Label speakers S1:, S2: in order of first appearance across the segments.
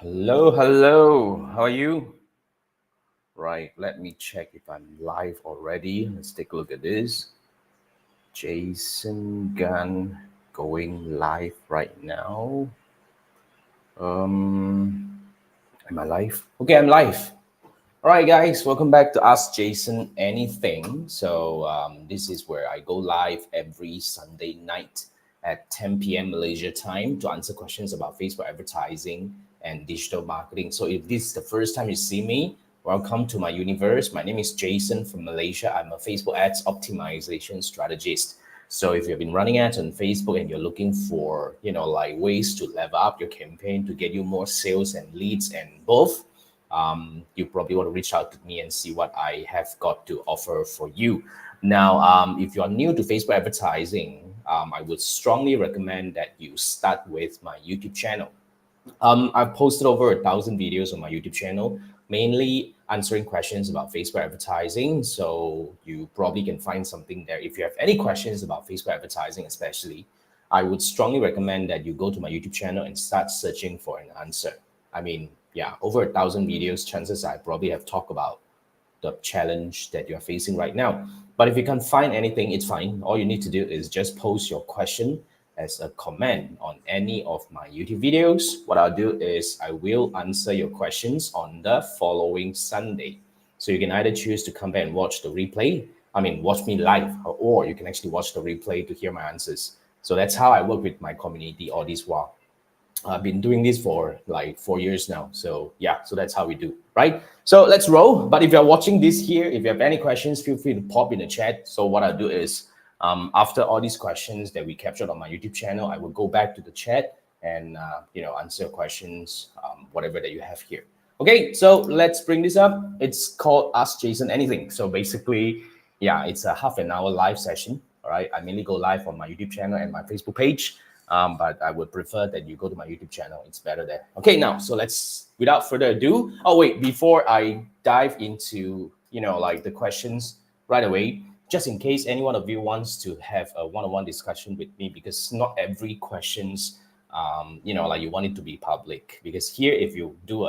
S1: Hello. How are you? Right, let me check if I'm live already. Let's take a look at this. Jason Gunn going live right now. Um, am I live? Okay, I'm live. All right, guys, welcome back to Ask Jason Anything. This is where I go live every Sunday night at 10 p.m. Malaysia time to answer questions about Facebook advertising and digital marketing. So, if this is the first time you see me, welcome to my universe. My name is Jason from Malaysia. I'm a Facebook ads optimization strategist. So, if you've been running ads on Facebook and you're looking for, like ways to level up your campaign to get you more sales and leads and both, you probably want to reach out to me and see what I have got to offer for you. Now, if you're new to Facebook advertising, I would strongly recommend that you start with my YouTube channel. I've posted over 1,000 videos on my YouTube channel, mainly answering questions about Facebook advertising. So you probably can find something there. If you have any questions about Facebook advertising, especially, I would strongly recommend that you go to my YouTube channel and start searching for an answer. I mean, yeah, over 1,000 videos, chances I probably have talked about the challenge that you're facing right now. But if you can't find anything, it's fine. All you need to do is just post your question as a comment on any of my YouTube videos. What I'll do is I will answer your questions on the following Sunday. So you can either choose to come back and watch the replay. I mean, watch me live, or you can actually watch the replay to hear my answers. So that's how I work with my community all this while. I've been doing this for like 4 years now. So yeah, so that's how we do, right? So let's roll. But if you're watching this here, if you have any questions, feel free to pop in the chat. So what I'll do is after all these questions that we captured on my YouTube channel, I will go back to the chat and answer questions, whatever that you have here. Okay, so let's bring this up. It's called Ask Jason Anything. So basically, yeah, it's a half an hour live session. All right, I mainly go live on my YouTube channel and my Facebook page. But I would prefer that you go to my YouTube channel. It's better there. Okay, now, so without further ado, oh wait, before I dive into, like the questions right away, just in case any one of you wants to have a one-on-one discussion with me, because not every questions, like you want it to be public. Because here, if you do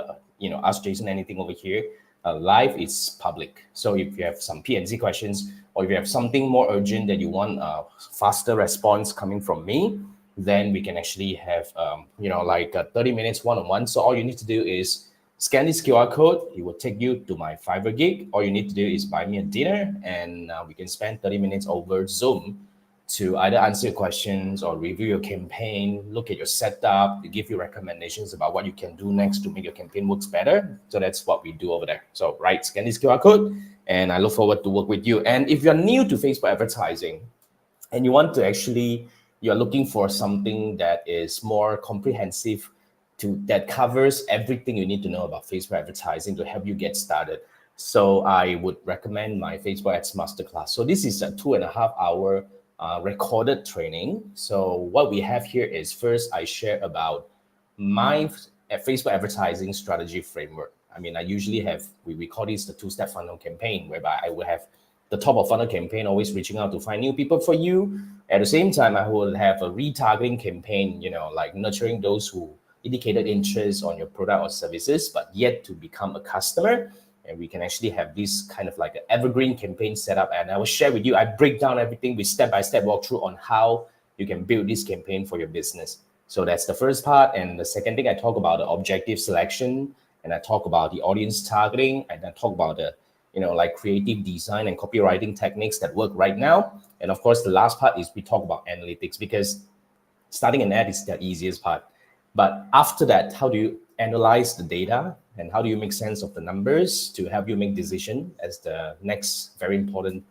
S1: Ask Jason Anything over here, live is public. So if you have some P&Z questions, or if you have something more urgent that you want a faster response coming from me, then we can actually have, like 30 minutes one-on-one. So all you need to do is scan this QR code. It will take you to my Fiverr gig. All you need to do is buy me a dinner, and we can spend 30 minutes over Zoom to either answer your questions or review your campaign, look at your setup, to give you recommendations about what you can do next to make your campaign works better. So that's what we do over there. So, right, scan this QR code, and I look forward to work with you. And if you're new to Facebook advertising and you want to actually, you're looking for something that is more comprehensive, that covers everything you need to know about Facebook advertising to help you get started. So I would recommend my Facebook Ads Masterclass. So this is a 2.5 hour recorded training. So what we have here is, first I share about my Facebook advertising strategy framework. I mean, I usually have, we call this the two-step funnel campaign, whereby I will have the top of funnel campaign, always reaching out to find new people for you. At the same time, I will have a retargeting campaign, like nurturing those who indicated interest on your product or services, but yet to become a customer. And we can actually have this kind of like an evergreen campaign set up. And I will share with you, I break down everything with step-by-step walkthrough on how you can build this campaign for your business. So that's the first part. And the second thing, I talk about the objective selection, and I talk about the audience targeting, and I talk about the like creative design and copywriting techniques that work right now. And of course, the last part is we talk about analytics, because starting an ad is the easiest part. But after that, how do you analyze the data and how do you make sense of the numbers to help you make decision as the next very important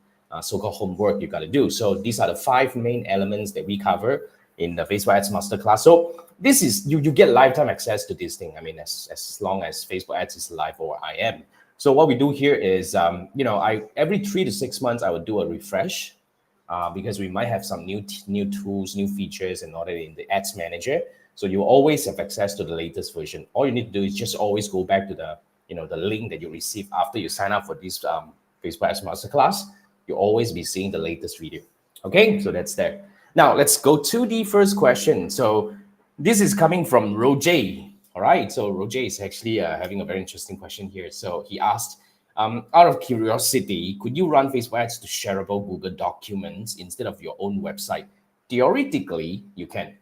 S1: so-called homework you got to do. So these are the 5 main elements that we cover in the Facebook Ads Masterclass. So this is, you get lifetime access to this thing. I mean, as long as Facebook Ads is live, or I am. So what we do here is, I every 3 to 6 months, I would do a refresh because we might have some new tools, new features, and all that in the Ads Manager. So you always have access to the latest version. All you need to do is just always go back to the, the link that you receive after you sign up for this Facebook Ads Masterclass. You'll always be seeing the latest video. Okay, so that's there. Now let's go to the first question. So this is coming from Roger. All All right. So Roger is actually having a very interesting question here. So he asked, out of curiosity, could you run Facebook ads to shareable Google documents instead of your own website? Theoretically, you can,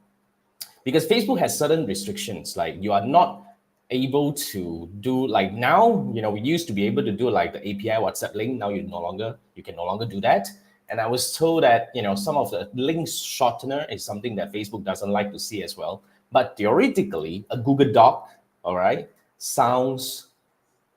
S1: because Facebook has certain restrictions. Like you are not able to do like now, we used to be able to do like the API WhatsApp link. Now you can no longer do that. And I was told that, some of the link shortener is something that Facebook doesn't like to see as well. But theoretically, a Google Doc, all right, sounds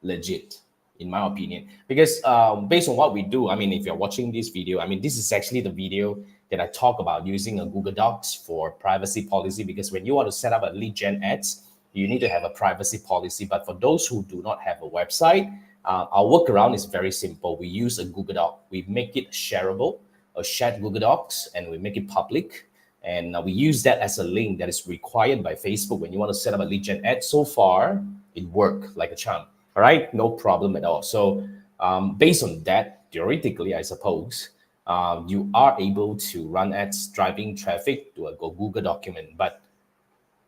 S1: legit in my opinion, because based on what we do, I mean, if you're watching this video, I mean, this is actually the video that I talk about using a Google Docs for privacy policy, because when you want to set up a lead gen ads, you need to have a privacy policy. But for those who do not have a website, our workaround is very simple. We use a Google Doc. We make it shareable, a shared Google Docs, and we make it public. And we use that as a link that is required by Facebook when you want to set up a lead gen ad. So far, it worked like a charm. All right, no problem at all. So based on that, theoretically, I suppose, you are able to run ads driving traffic to a Google document. But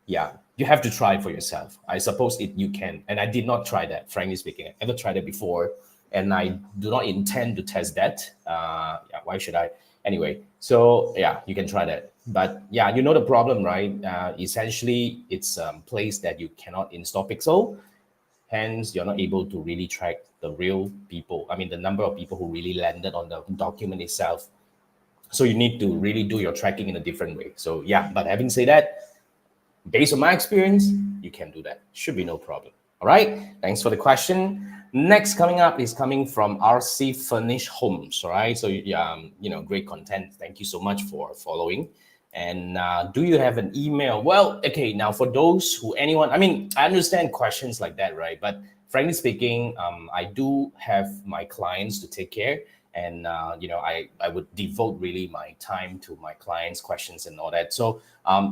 S1: yeah, you have to try it for yourself. I suppose you can. And I did not try that, frankly speaking. I never tried it before. And I do not intend to test that. Yeah, why should I? Anyway, so yeah, you can try that. But yeah, you know the problem, right? Essentially, it's a place that you cannot install Pixel. Hence, you're not able to really track the real people. I mean, the number of people who really landed on the document itself. So you need to really do your tracking in a different way. So yeah, but having said that, based on my experience, you can do that. Should be no problem. All right. Thanks for the question. Next coming up is coming from RC Furnish Homes. All right. So great content. Thank you so much for following. And do you have an email? Well, okay. Now for those I mean, I understand questions like that, right? But frankly speaking, I do have my clients to take care. And I would devote really my time to my clients' questions and all that. So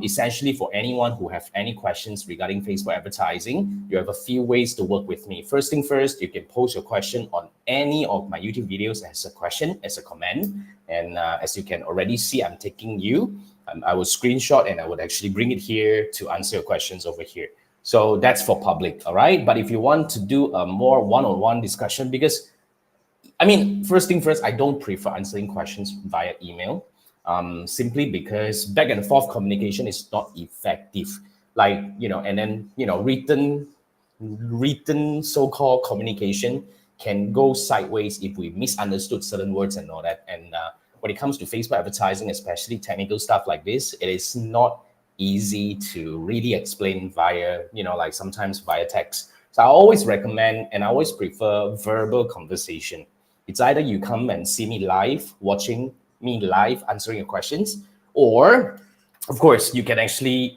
S1: essentially, for anyone who have any questions regarding Facebook advertising, you have a few ways to work with me. First thing first, you can post your question on any of my YouTube videos as a question, as a comment. And as you can already see, I'm taking you. I will screenshot and I would actually bring it here to answer your questions over here. So that's for public, all right? But if you want to do a more one-on-one discussion, because I mean, first thing first, I don't prefer answering questions via email, simply because back and forth communication is not effective. Like, and then, written so-called communication can go sideways if we misunderstood certain words and all that. And when it comes to Facebook advertising, especially technical stuff like this, it is not easy to really explain via, like sometimes via text. So I always recommend and I always prefer verbal conversation. It's either you come and see me live, watching me live, answering your questions, or of course you can actually,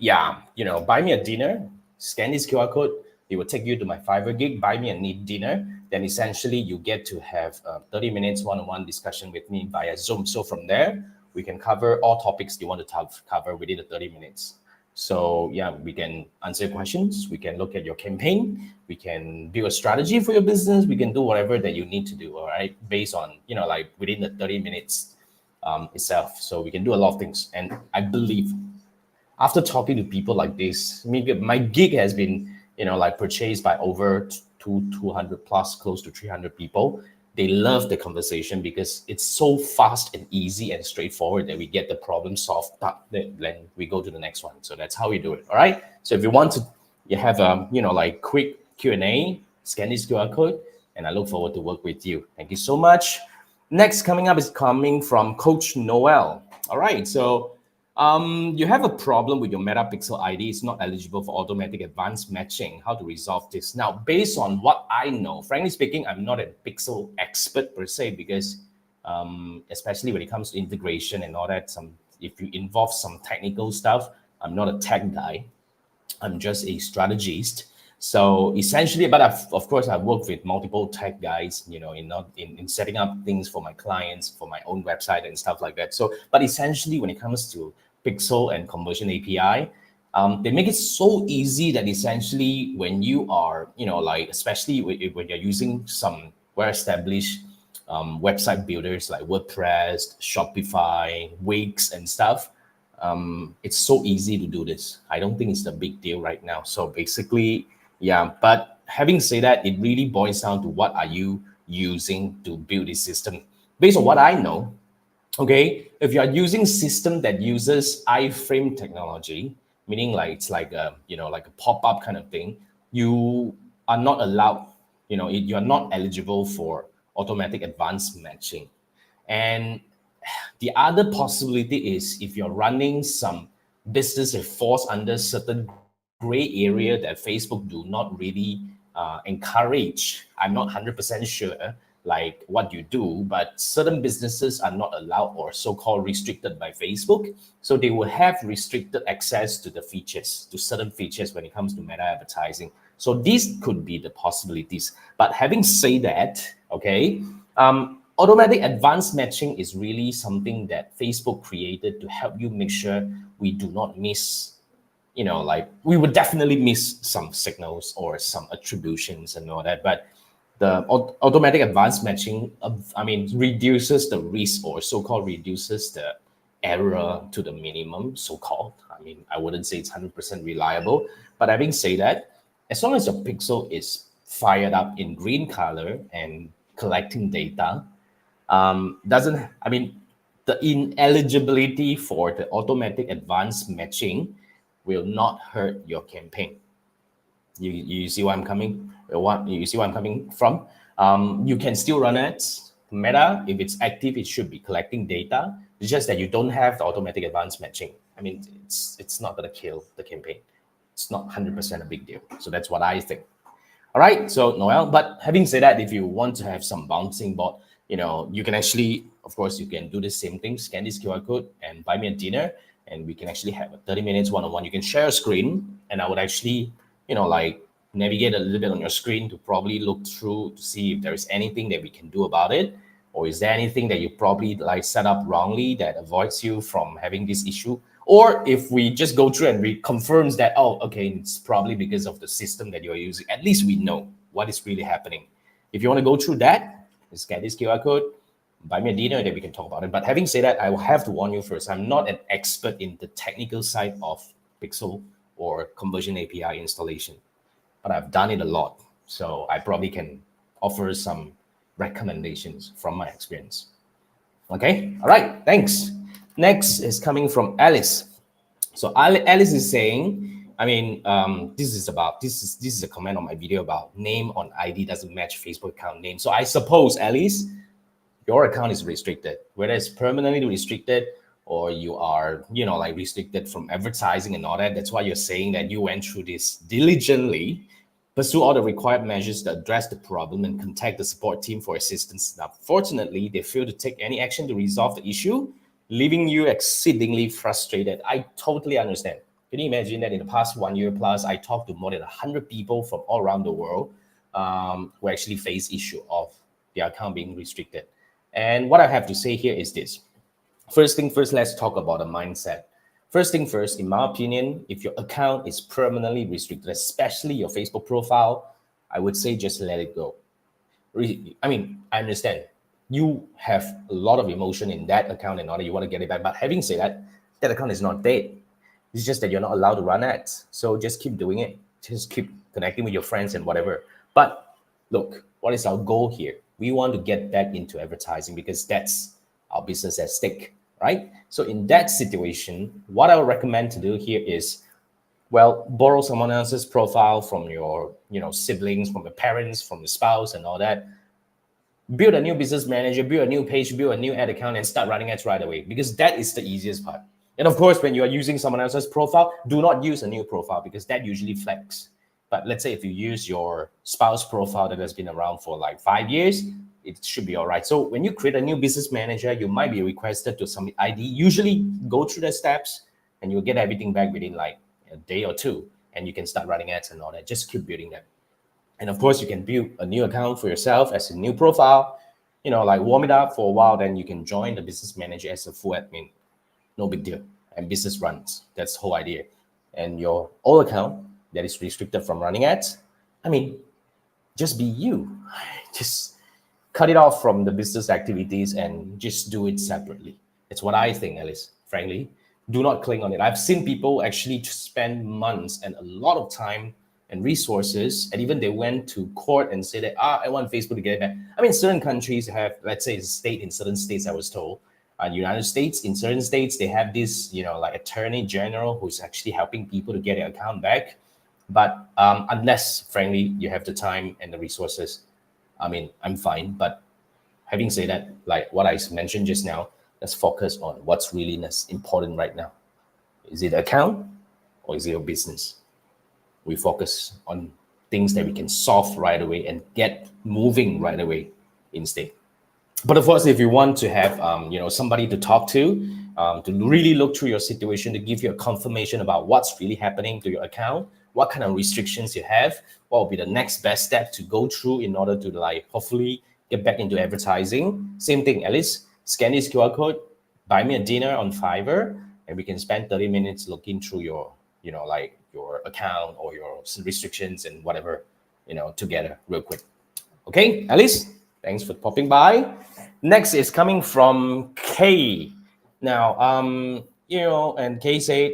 S1: buy me a dinner, scan this QR code, it will take you to my Fiverr gig, buy me a dinner. Then essentially you get to have 30 minutes one-on-one discussion with me via Zoom. So from there, we can cover all topics you want to cover within the 30 minutes. So yeah, we can answer questions. We can look at your campaign. We can build a strategy for your business. We can do whatever that you need to do, all right, based on, like within the 30 minutes itself. So we can do a lot of things. And I believe after talking to people like this, maybe my gig has been, like purchased by over 200 plus, close to 300 people. They love the conversation because it's so fast and easy and straightforward that we get the problem solved. Then we go to the next one. So that's how we do it. All right. So if you want to, you have a, like quick Q&A, scan this QR code, and I look forward to work with you. Thank you so much. Next coming up is coming from Coach Noel. All right. So you have a problem with your Metapixel ID. It's not eligible for automatic advanced matching. How to resolve this? Now, based on what I know, frankly speaking, I'm not a pixel expert per se, because especially when it comes to integration and all that, if you involve some technical stuff, I'm not a tech guy. I'm just a strategist. So essentially, but of course, I've worked with multiple tech guys, in setting up things for my clients, for my own website and stuff like that. So, but essentially, when it comes to Pixel and Conversion API, they make it so easy that essentially when you are, like, especially when you're using some well-established website builders like WordPress, Shopify, Wix and stuff, It's so easy to do this. I don't think it's a big deal right now. So basically, yeah. But having said that, it really boils down to what are you using to build this system. Based on what I know, okay, if you are using system that uses iframe technology, meaning like it's like a like a pop-up kind of thing, you are not allowed, you are not eligible for automatic advanced matching. And the other possibility is if you're running some business that falls under certain gray area that Facebook do not really encourage. I'm not 100% sure like what you do, but certain businesses are not allowed or so-called restricted by Facebook. So they will have restricted access to the features, to certain features when it comes to meta advertising. So these could be the possibilities. But having said that, okay, automatic advanced matching is really something that Facebook created to help you make sure we do not miss, like we would definitely miss some signals or some attributions and all that. But the automatic advanced matching, reduces the risk or so-called reduces the error to the minimum, so-called. I wouldn't say it's 100% reliable, but having said that, as long as your pixel is fired up in green color and collecting data, doesn't I mean the ineligibility for the automatic advanced matching will not hurt your campaign. You see where I'm coming? What you see where I'm coming from? You can still run ads. Meta, if it's active, it should be collecting data. It's just that you don't have the automatic advanced matching. It's not gonna kill the campaign. It's not 100% a big deal. So that's what I think. All right, so Noel, but having said that, if you want to have some bouncing board, you can actually, of course, you can do the same thing, scan this QR code and buy me a dinner, and we can actually have a 30 minutes one-on-one. You can share a screen, and I would actually, like navigate a little bit on your screen to probably look through to see if there is anything that we can do about it, or is there anything that you probably like set up wrongly that avoids you from having this issue. Or if we just go through and we confirms that, oh, okay, it's probably because of the system that you're using, at least we know what is really happening. If you want to go through that, scan this QR code, buy me a dinner, then we can talk about it. But having said that, I will have to warn you first, I'm not an expert in the technical side of Pixel or conversion API installation, but I've done it a lot. So I probably can offer some recommendations from my experience. Okay, all right, thanks. Next is coming from Alice. So Alice is saying, this is a comment on my video about name on ID doesn't match Facebook account name. So I suppose, Alice, your account is restricted, whether it's permanently restricted or you are, like restricted from advertising and all that. That's why you're saying that you went through this diligently, pursue all the required measures to address the problem and contact the support team for assistance. Now, fortunately, they failed to take any action to resolve the issue, leaving you exceedingly frustrated. I totally understand. Can you imagine that in the past 1 year plus, I talked to more than 100 people from all around the world who actually face issue of their account being restricted. And what I have to say here is this. First thing first, let's talk about the mindset. First thing first, in my opinion, if your account is permanently restricted, especially your Facebook profile, I would say just let it go. I understand you have a lot of emotion in that account and all that, you want to get it back. But having said that, that account is not dead. It's just that you're not allowed to run ads. So just keep doing it. Just keep connecting with your friends and whatever. But look, what is our goal here? We want to get back into advertising because that's our business at stake, right? So in that situation, what I would recommend to do here is, well, borrow someone else's profile from your, siblings, from your parents, from your spouse and all that. Build a new business manager, build a new page, build a new ad account and start running ads right away because that is the easiest part. And of course, when you are using someone else's profile, do not use a new profile because that usually flags. But let's say if you use your spouse profile that has been around for like 5 years, it should be all right. So when you create a new business manager, you might be requested to submit ID. Usually go through the steps and you'll get everything back within like a day or two and you can start running ads and all that. Just keep building them. And of course, you can build a new account for yourself as a new profile, like warm it up for a while. Then you can join the business manager as a full admin. No big deal. And business runs. That's the whole idea. And your old account that is restricted from running ads, just be you. Just cut it off from the business activities and just do it separately. It's what I think, Alice, frankly. do not click on it. I've seen people actually spend months and a lot of time and resources, and even they went to court and said that, I want Facebook to get it back. I mean, certain countries have, let's say, it's a state, in certain states, I was told, United States, in certain states, they have this, like attorney general who's actually helping people to get their account back. But unless, frankly, you have the time and the resources, I mean, I'm fine. But having said that, like what I mentioned just now, let's focus on what's really important right now. Is it account or is it your business? We focus on things that we can solve right away and get moving right away instead. But of course, if you want to have somebody to talk to really look through your situation, to give you a confirmation about what's really happening to your account, what kind of restrictions you have, what will be the next best step to go through in order to hopefully get back into advertising. Same thing, Alice, scan this QR code, buy me a dinner on Fiverr, and we can spend 30 minutes looking through your, your account or your restrictions and whatever, together real quick. Okay, Alice, thanks for popping by. Next is coming from Kay. Now, and Kay said,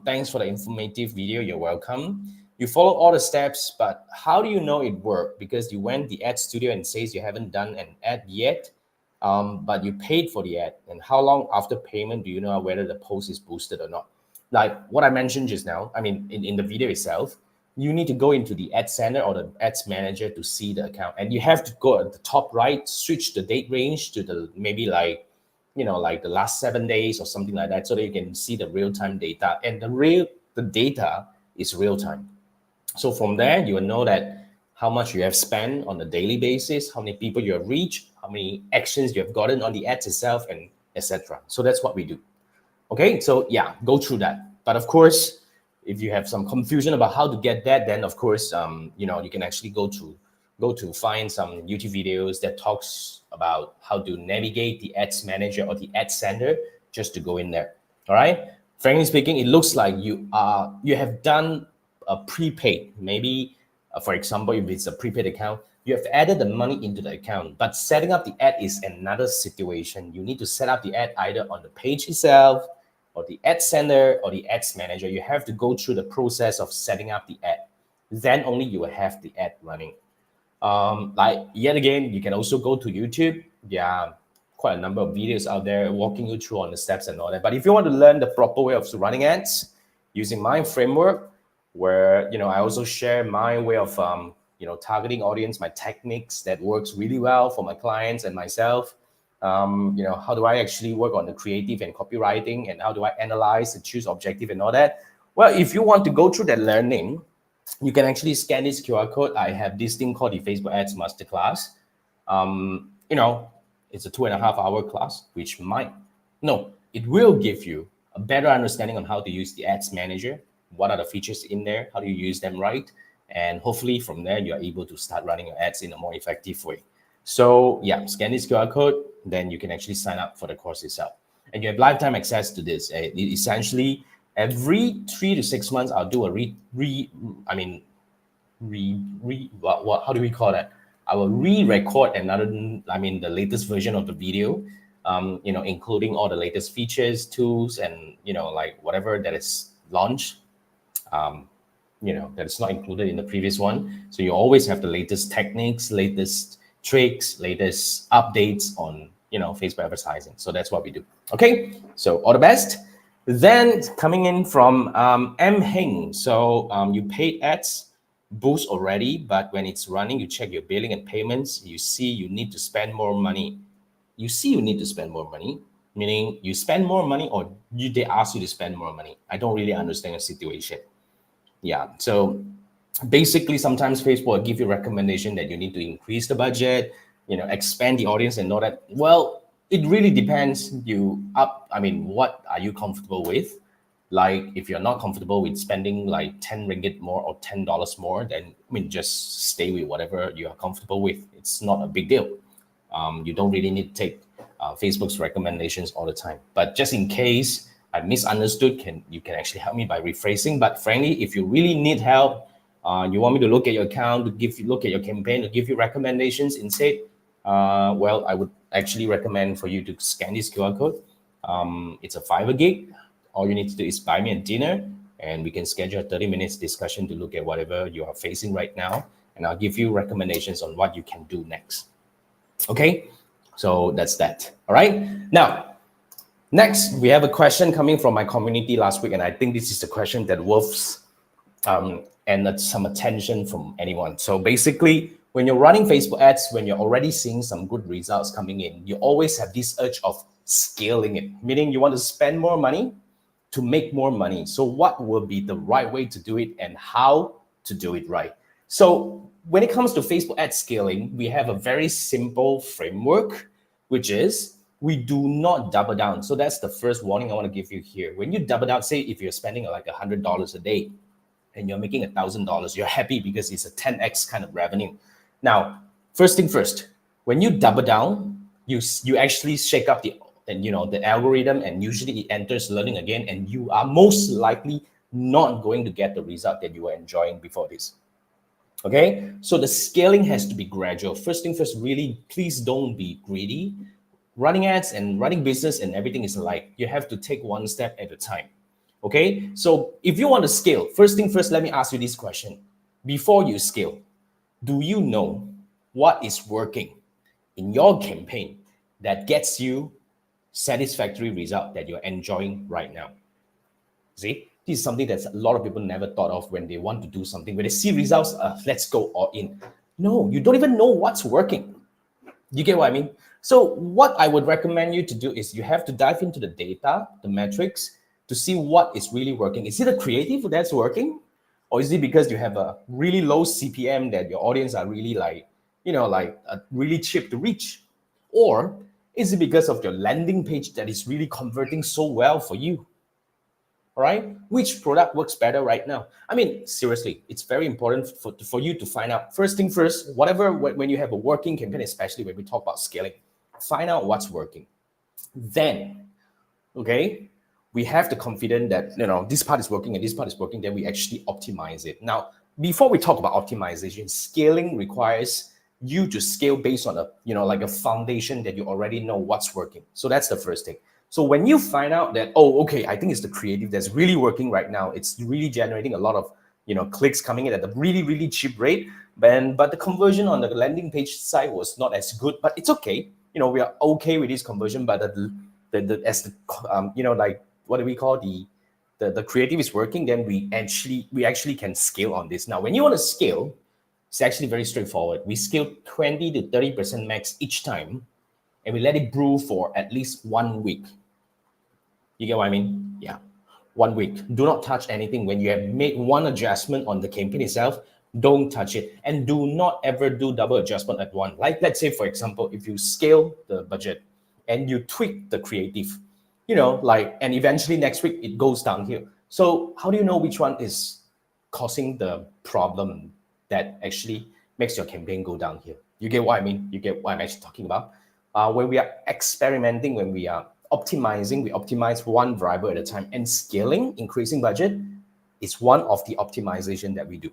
S1: thanks for the informative video. You're welcome. You follow all the steps, but how do you know it worked? Because you went the ad studio and says you haven't done an ad yet, but you paid for the ad. And how long after payment do you know whether the post is boosted or not? Like what I mentioned just now, I mean, in the video itself, you need to go into the ad center or the ads manager to see the account. And you have to go at the top right, switch the date range to the maybe like the last 7 days or something like that, so that you can see the real-time data. And the data is real-time. So from there, you will know that how much you have spent on a daily basis, how many people you have reached, how many actions you have gotten on the ads itself, and etc. So that's what we do. Okay, so yeah, go through that. But of course, if you have some confusion about how to get that, then of course, you can actually go to find some YouTube videos that talks about how to navigate the ads manager or the ad center just to go in there. All right. Frankly speaking, it looks like you have done a prepaid. Maybe, for example, if it's a prepaid account, you have added the money into the account, but setting up the ad is another situation. You need to set up the ad either on the page itself, or the ad center, or the ads manager. You have to go through the process of setting up the ad. Then only you will have the ad running. Like yet again, you can also go to YouTube. Yeah, quite a number of videos out there walking you through on the steps and all that. But if you want to learn the proper way of running ads using my framework, where I also share my way of targeting audience, my techniques that works really well for my clients and myself. How do I actually work on the creative and copywriting, and how do I analyze and choose objective and all that? Well, if you want to go through that learning, you can actually scan this QR code. I have this thing called the Facebook Ads Masterclass. It's a 2.5 hour class, which it will give you a better understanding on how to use the Ads Manager, what are the features in there, how do you use them right, and hopefully from there you're able to start running your ads in a more effective way. So yeah, scan this QR code, then you can actually sign up for the course itself. And you have lifetime access to this. Essentially, every 3 to 6 months, I'll do a how do we call that? I will re-record another, the latest version of the video, including all the latest features, tools, and, whatever that is launched, that is not included in the previous one. So you always have the latest techniques, latest tricks, latest updates on Facebook advertising. So that's what we do. Okay, so all the best. Then coming in from M Heng. So you paid ads boost already, but when it's running, you check your billing and payments, you see you need to spend more money. Meaning you spend more money, or they ask you to spend more money. I don't really understand the situation. Yeah, so basically sometimes Facebook will give you recommendation that you need to increase the budget, expand the audience and all that. Well, it really depends. What are you comfortable with? Like if you're not comfortable with spending like 10 ringgit more or $10 more, then just stay with whatever you are comfortable with. It's not a big deal. You don't really need to take Facebook's recommendations all the time. But just in case I misunderstood, you can actually help me by rephrasing. But frankly, if you really need help, you want me to look at your account, look at your campaign, to give you recommendations instead, well, I would actually recommend for you to scan this QR code. It's a Fiverr gig. All you need to do is buy me a dinner, and we can schedule a 30 minutes discussion to look at whatever you are facing right now, and I'll give you recommendations on what you can do next. Okay, so that's that. All right, now next we have a question coming from my community last week, and I think this is the question that worths and some attention from anyone. So basically, when you're running Facebook ads, when you're already seeing some good results coming in, you always have this urge of scaling it, meaning you want to spend more money to make more money. So what will be the right way to do it and how to do it right? So when it comes to Facebook ad scaling, we have a very simple framework, which is we do not double down. So that's the first warning I want to give you here. When you double down, say if you're spending like $100 a day and you're making $1,000, you're happy because it's a 10x kind of revenue. Now, first thing first, when you double down, you actually shake up the algorithm, and usually it enters learning again, and you are most likely not going to get the result that you were enjoying before this. Okay, so the scaling has to be gradual. First thing first, really, please don't be greedy. Running ads and running business and everything is alike. You have to take one step at a time. Okay, so if you want to scale, first thing first, let me ask you this question. Before you scale, do you know what is working in your campaign that gets you satisfactory result that you're enjoying right now? See, this is something that a lot of people never thought of when they want to do something. When they see results, let's go all in. No, you don't even know what's working. You get what I mean? So what I would recommend you to do is you have to dive into the data, the metrics, to see what is really working. Is it a creative that's working? Or is it because you have a really low CPM that your audience are really really cheap to reach? Or is it because of your landing page that is really converting so well for you? All right, which product works better right now? I mean, seriously, it's very important for you to find out. First thing first, when you have a working campaign, especially when we talk about scaling, find out what's working. Then, okay, we have the confidence that this part is working and this part is working. Then we actually optimize it. Now, before we talk about optimization, scaling requires you to scale based on a foundation that you already know what's working. So that's the first thing. So when you find out that, oh, okay, I think it's the creative that's really working right now. It's really generating a lot of clicks coming in at a really, really cheap rate. But the conversion on the landing page side was not as good. But it's okay. We are okay with this conversion. But what do we call the creative is working, then we actually can scale on this. Now, when you want to scale, it's actually very straightforward. We scale 20 to 30% max each time, and we let it brew for at least 1 week. You get what I mean? Yeah, 1 week. Do not touch anything. When you have made one adjustment on the campaign itself, don't touch it. And do not ever do double adjustment at once. Like, let's say, for example, if you scale the budget and you tweak the creative, and eventually next week it goes downhill. So how do you know which one is causing the problem that actually makes your campaign go downhill? You get what I mean? You get what I'm actually talking about? When we are experimenting, when we are optimizing, we optimize one variable at a time, and scaling, increasing budget, is one of the optimization that we do.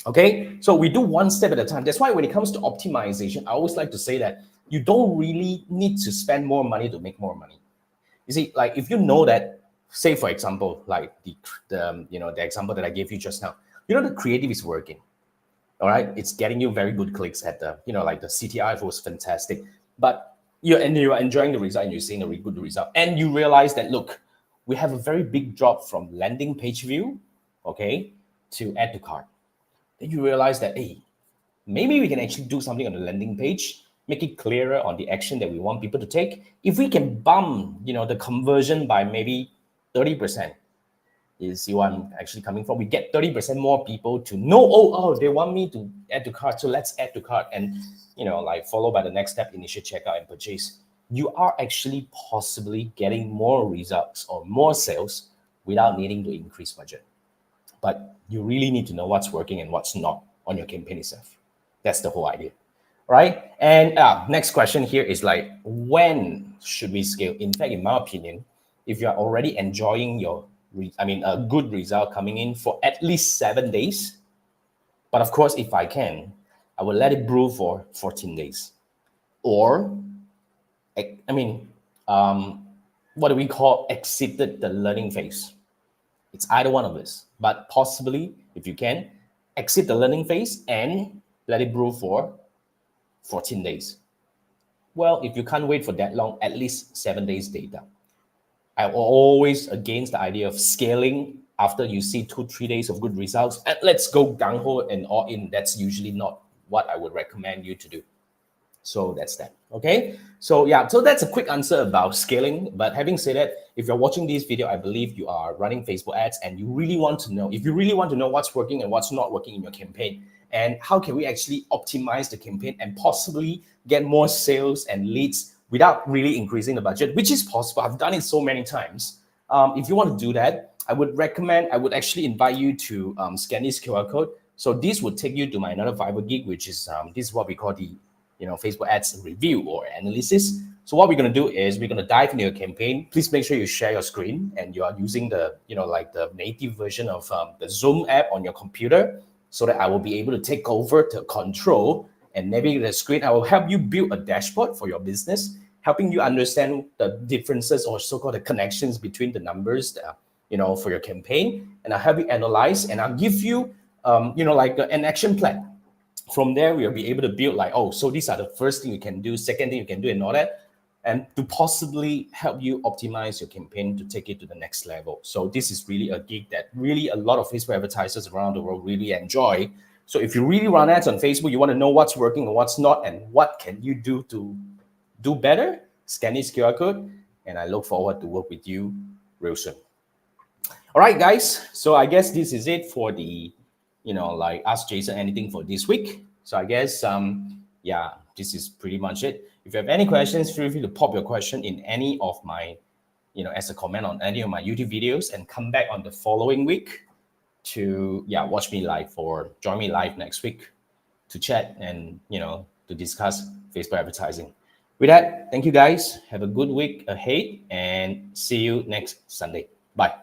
S1: Okay, so we do one step at a time. That's why when it comes to optimization, I always like to say that you don't really need to spend more money to make more money. You see, like if you know that, say for example, like the example that I gave you just now, the creative is working. All right, it's getting you very good clicks at the the CTR was fantastic, but you're enjoying the result and you're seeing a really good result, and you realize that, look, we have a very big drop from landing page view, okay, to add to cart. Then you realize that, hey, maybe we can actually do something on the landing page, make it clearer on the action that we want people to take. If we can bump the conversion by maybe 30%, you see what I'm actually coming from? We get 30% more people to know, oh, they want me to add to cart, so let's add to cart, and followed by the next step, initial checkout and purchase. You are actually possibly getting more results or more sales without needing to increase budget. But you really need to know what's working and what's not on your campaign itself. That's the whole idea, right? And next question here is like, when should we scale? In fact, in my opinion, if you're already enjoying a good result coming in for at least 7 days, but of course, if I can, I will let it brew for 14 days. Or, what do we call exited the learning phase. It's either one of this, but possibly if you can exit the learning phase and let it brew for 14 days. Well, if you can't wait for that long, at least 7 days data. I'm always against the idea of scaling after you see 2-3 days of good results. And let's go gung-ho and all in. That's usually not what I would recommend you to do. So that's that. Okay. So yeah, so that's a quick answer about scaling. But having said that, if you're watching this video, I believe you are running Facebook ads and you really want to know, if you really want to know what's working and what's not working in your campaign, and how can we actually optimize the campaign and possibly get more sales and leads without really increasing the budget, which is possible. I've done it so many times. If you want to do that, I would actually invite you to scan this QR code. So this would take you to my another Fiverr gig, which is this is what we call the Facebook ads review or analysis. So what we're going to do is we're going to dive into your campaign. Please make sure you share your screen and you are using the like the native version of the Zoom app on your computer, so that I will be able to take over the control and navigate the screen. I will help you build a dashboard for your business, helping you understand the differences or so-called the connections between the numbers that, for your campaign. And I'll help you analyze and I'll give you, like an action plan. From there, we'll be able to build like, oh, so these are the first thing you can do, second thing you can do and all that, and to possibly help you optimize your campaign to take it to the next level. So this is really a gig that really a lot of Facebook advertisers around the world really enjoy. So if you really run ads on Facebook, you want to know what's working and what's not, and what can you do to do better, scan this QR code, and I look forward to work with you real soon. All right, guys. So I guess this is it for the, like Ask Jason Anything for this week. So I guess, yeah, this is pretty much it. If you have any questions, feel free to pop your question in any of my, as a comment on any of my YouTube videos, and come back on the following week to, watch me live or join me live next week to chat and, to discuss Facebook advertising. With that, thank you guys. Have a good week ahead and see you next Sunday. Bye.